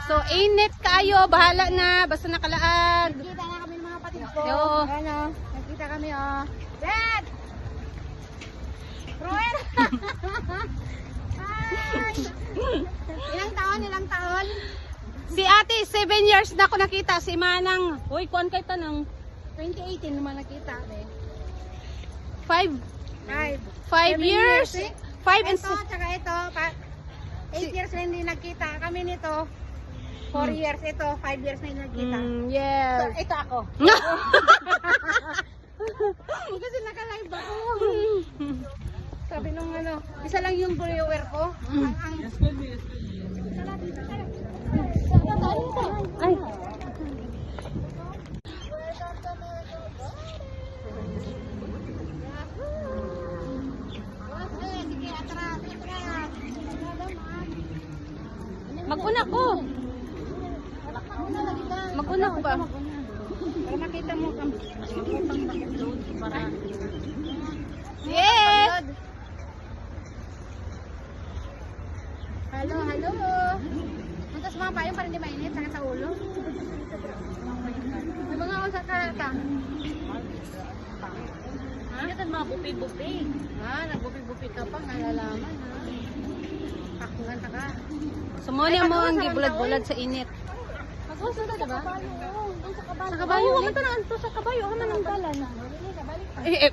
So, init kayo. Bahala na. Basta nakalaag. Nakita na kami ng mga patid ko. Yo. Ano, nakita kami, oh. Red! Roel! Hi! Ilang taon, ilang taon? Si ate, 7 years na ako nakita. Si Manang. Uy, kuan kay tanang. 2018 naman nakita, eh. 5 5 years. 5 and Ito, tsaka ito, 8 years na hindi nagkita. Kami nito, 4 years. Ito, 5 years na hindi nagkita. yes. So, ito ako. Kasi naka-live ako. Sabi nung ano, isa lang yung viewer ko. Ang Ay. sige, atras, atras. Mag-una ko. Mag-una ko ba? Para makita mo kami. Yes! Hello, hello. Antas mga payong para hindi mainit, sakit sa ulo. May mga ako sa karata. Ha? Yan mga bupi-bupi. Ah, nagbupi-bupi ka pa, nalalaman ha. Pakungan ka ka. Sumuli mo ang gibulag-bulag sa init. Mag-uso na diba? Sa kabayo. Oo, man na anto sa kabayo. Ano nang dalan? Balik ka. Eh,